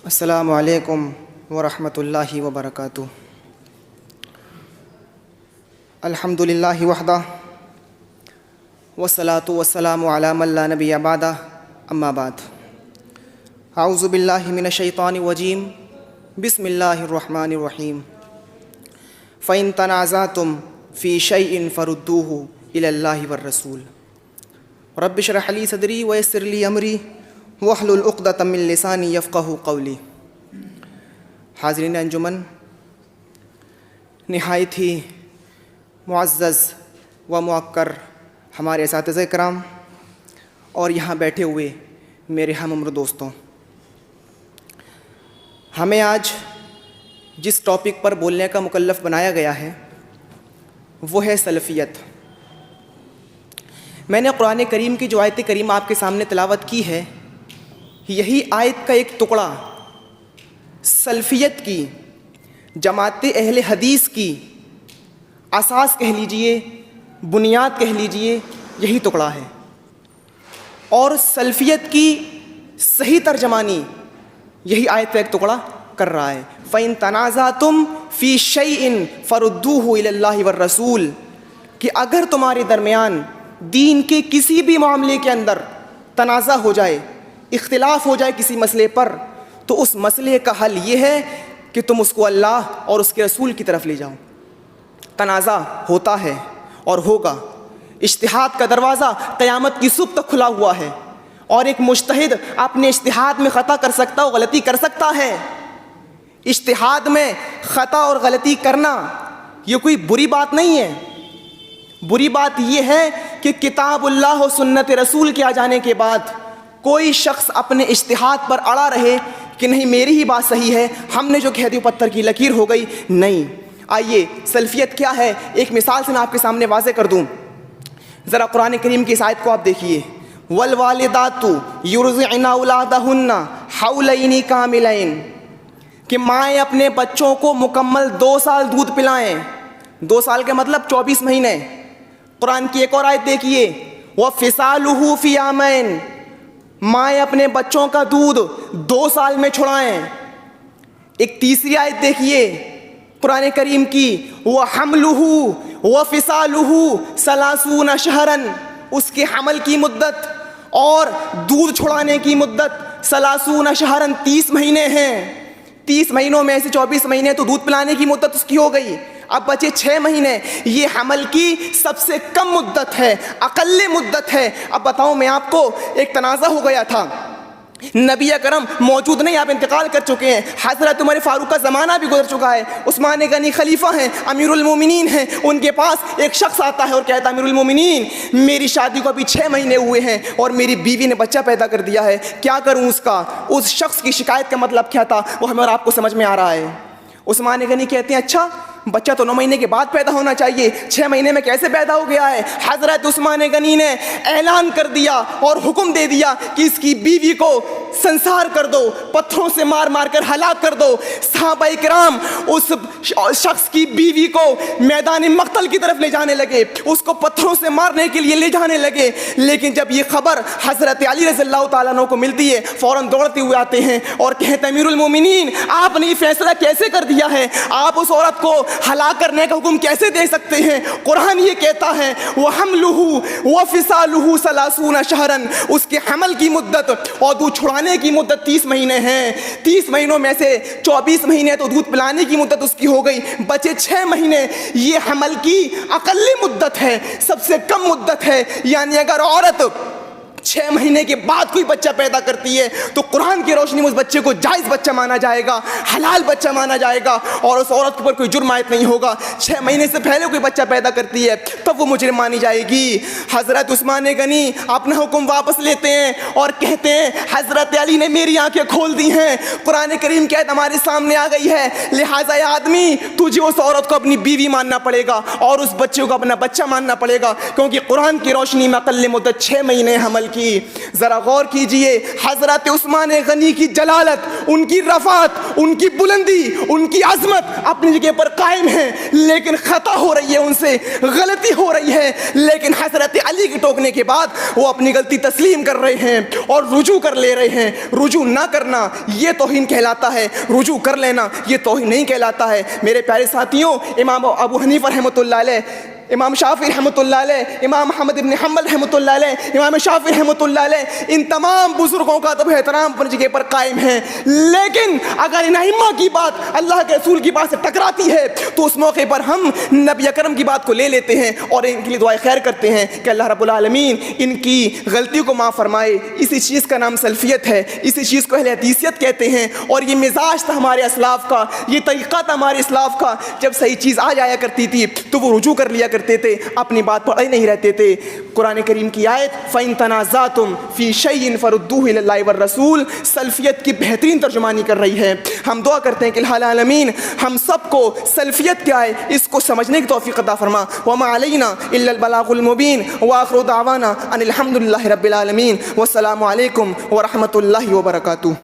السلام علیکم ورحمۃ اللہ وبرکاتہ۔ الحمد للہ وحدہ والصلاۃ والسلام علی من لا نبی بعدہ، اما بعد۔ اعوذ باللہ من الشیطان الرجیم، بسم اللہ الرحمن الرحیم۔ فإن تنازعتم فی شیء فردوہ الی اللہ والرسول رب اشرح لی صدری ویسر لی امری واحلل عقدۃ من لسانی یفقہوا قولی۔ حاضرین انجمن، نہایت ہی معزز و موقر ہمارے اساتذہ کرام اور یہاں بیٹھے ہوئے میرے ہم عمر دوستوں، ہمیں آج جس ٹاپک پر بولنے کا مکلف بنایا گیا ہے وہ ہے سلفیت۔ میں نے قرآن کریم کی جو آیت کریم آپ کے سامنے تلاوت کی ہے، یہی آیت کا ایک ٹکڑا سلفیت کی، جماعت اہل حدیث کی اساس کہہ لیجئے، بنیاد کہہ لیجئے، یہی ٹکڑا ہے۔ اور سلفیت کی صحیح ترجمانی یہی آیت کا ایک ٹکڑا کر رہا ہے۔ فَإِن تَنَازَعْتُمْ فِي شَيْءٍ فَرُدُّوهُ إِلَى اللَّهِ وَالرَّسُولِ، کہ اگر تمہارے درمیان دین کے کسی بھی معاملے کے اندر تنازع ہو جائے، اختلاف ہو جائے کسی مسئلے پر، تو اس مسئلے کا حل یہ ہے کہ تم اس کو اللہ اور اس کے رسول کی طرف لے جاؤ۔ تنازع ہوتا ہے اور ہوگا، اجتہاد کا دروازہ قیامت کی صبح تک کھلا ہوا ہے، اور ایک مجتہد اپنے اجتہاد میں خطا کر سکتا اور غلطی کر سکتا ہے۔ اجتہاد میں خطا اور غلطی کرنا یہ کوئی بری بات نہیں ہے۔ بری بات یہ ہے کہ کتاب اللہ و سنت رسول کے آ جانے کے بعد کوئی شخص اپنے اجتہاد پر اڑا رہے کہ نہیں میری ہی بات صحیح ہے، ہم نے جو کہہ دی پتھر کی لکیر ہو گئی۔ نہیں، آئیے سلفیت کیا ہے ایک مثال سے میں آپ کے سامنے واضح کر دوں۔ ذرا قرآن کریم کی اس آیت کو آپ دیکھیے، والوالدات یرضعن اولادہن حولین کاملین، کہ مائیں اپنے بچوں کو مکمل 2 سال دودھ پلائیں۔ 2 سال کے مطلب 24 مہینے۔ قرآن کی ایک اور آیت دیکھیے، وَفِصَالُهُ فِي عَامَيْنِ، مائیں اپنے بچوں کا دودھ 2 سال میں چھڑائیں۔ ایک تیسری آیت دیکھیے قرآن کریم کی، وَحَمْلُهُ وَفِصَالُهُ 30 شَهْرًا، اس کے حمل کی مدت اور دودھ چھڑانے کی مدت 30 شہرن 30 مہینے ہیں۔ 30 مہینوں میں سے 24 مہینے تو دودھ پلانے کی مدت اس کی ہو گئی، اب بچے 6 مہینے۔ یہ حمل کی سب سے کم مدت ہے، اقل مدت ہے۔ اب بتاؤں، میں آپ کو ایک تنازع ہو گیا تھا، نبی اکرم موجود نہیں، آپ انتقال کر چکے ہیں، حضرت عمر فاروق کا زمانہ بھی گزر چکا ہے، عثمان غنی خلیفہ ہیں، امیر المومنین ہیں، ان کے پاس ایک شخص آتا ہے اور کہتا ہے امیر المومنین میری شادی کو ابھی 6 مہینے ہوئے ہیں اور میری بیوی نے بچہ پیدا کر دیا ہے، کیا کروں اس کا؟ اس شخص کی شکایت کا مطلب کیا تھا وہ ہمیں اور آپ کو سمجھ میں آ رہا ہے۔ عثمان غنی کہتے ہیں اچھا بچہ تو 9 مہینے کے بعد پیدا ہونا چاہیے، 6 مہینے میں کیسے پیدا ہو گیا ہے؟ حضرت عثمان غنی نے اعلان کر دیا اور حکم دے دیا کہ اس کی بیوی کو سنسار کر دو، پتھروں سے مار مار کر ہلاک کر دو۔ صحابہ کرام اس شخص کی بیوی کو میدان مقتل کی طرف لے جانے لگے، اس کو پتھروں سے مارنے کے لیے لے جانے لگے، لیکن جب یہ خبر حضرت علی رضی اللہ تعالیٰ عنہ کو ملتی ہے، فوراً دوڑتے ہوئے آتے ہیں اور کہتے ہیں امیر المومنین آپ نے یہ فیصلہ کیسے کر دیا ہے؟ آپ اس عورت کو ہلاک کرنے کا حکم کیسے دے سکتے ہیں؟ قرآن یہ کہتا ہے وَحَمْلُهُ وَفِصَالُهُ 30 شَهْرًا، اس کے حمل کی مدت اور دودھ چھڑانے کی مدت 30 مہینے ہیں۔ 30 مہینوں میں سے 24 مہینے تو دودھ پلانے کی مدت اس کی ہو گئی، بچے 6 مہینے۔ یہ حمل کی اقل مدت ہے، سب سے کم مدت ہے، یعنی اگر عورت 6 مہینے کے بعد کوئی بچہ پیدا کرتی ہے تو قرآن کی روشنی میں اس بچے کو جائز بچہ مانا جائے گا، حلال بچہ مانا جائے گا، اور اس عورت پر کوئی جرم عائد نہیں ہوگا۔ 6 مہینے سے پہلے کوئی بچہ پیدا کرتی ہے تب وہ مجرم مانی جائے گی۔ حضرت عثمان غنی اپنا حکم واپس لیتے ہیں اور کہتے ہیں حضرت علی نے میری آنکھیں کھول دی ہیں، قرآن کریم کی آیت ہمارے سامنے آ گئی ہے، لہٰذا اے آدمی تجھے اس عورت کو اپنی بیوی ماننا پڑے گا اور اس بچے کو اپنا بچہ ماننا پڑے گا، کیونکہ قرآن کی روشنی میں اقل مدت 6 مہینے حمل کی. ذرا غور کیجئے حضرت عثمان غنی کی جلالت, ان کی رفعت, ان کی بلندی, ان کی عظمت اپنی جگہ پر قائم ہے, لیکن خطا ہو رہی ہے, ان سے غلطی ہو رہی ہے, لیکن حضرت علی کے ٹوکنے کے بعد وہ اپنی غلطی تسلیم کر رہے ہیں اور رجوع کر لے رہے ہیں. رجوع نہ کرنا یہ توہین کہلاتا ہے, رجوع کر لینا یہ توہین نہیں کہلاتا ہے. میرے پیارے ساتھیوں, امام ابو حنیفہ رحمۃ اللہ علیہ, امام شافعی رحمۃ اللہ علیہ, امام احمد بن حنبل رحمۃ اللہ علیہ, امام شافعی رحمۃ اللہ علیہ, ان تمام بزرگوں کا ادب و احترام اپنی جگہ پر قائم ہے. لیکن اگر ان ائمہ کی بات اللہ کے رسول کی بات سے ٹکراتی ہے تو اس موقع پر ہم نبی اکرم کی بات کو لے لیتے ہیں اور ان کے لیے دعائے خیر کرتے ہیں کہ اللہ رب العالمین ان کی غلطی کو معاف فرمائے. اسی چیز کا نام سلفیت ہے, اسی چیز کو اہل حدیثیت کہتے ہیں, اور یہ مزاج تھا ہمارے اسلاف کا, یہ طریقہ تھا ہمارے اسلاف کا. جب صحیح چیز آ جایا کرتی تھی تو وہ رجوع کر لیا کرتے تھے, اپنی بات پر اڑے نہیں رہتے تھے. قرآن کریم کی آیت فَإِن تَنَازَعْتُمْ فِي شَيْءٍ فَرُدُّوهُ إِلَى اللَّهِ وَالرَّسُولِ سلفیت کی بہترین ترجمانی کر رہی ہے. ہم دعا کرتے ہیں کہ الہ العالمین ہم سب کو سلفیت کیا ہے اس کو سمجھنے کی توفیق عطا فرما. وَمَا عَلَيْنَا إِلَّا الْبَلَاغُ الْمُبِينُ وَآخِرُ دَعْوَانَا أَنِ الْحَمْدُ لِلَّهِ رَبِّ الْعَالَمِينَ وَالسَّلَامُ عَلَيْكُمْ وَرَحْمَةُ اللَّهِ وَبَرَكَاتُهُ.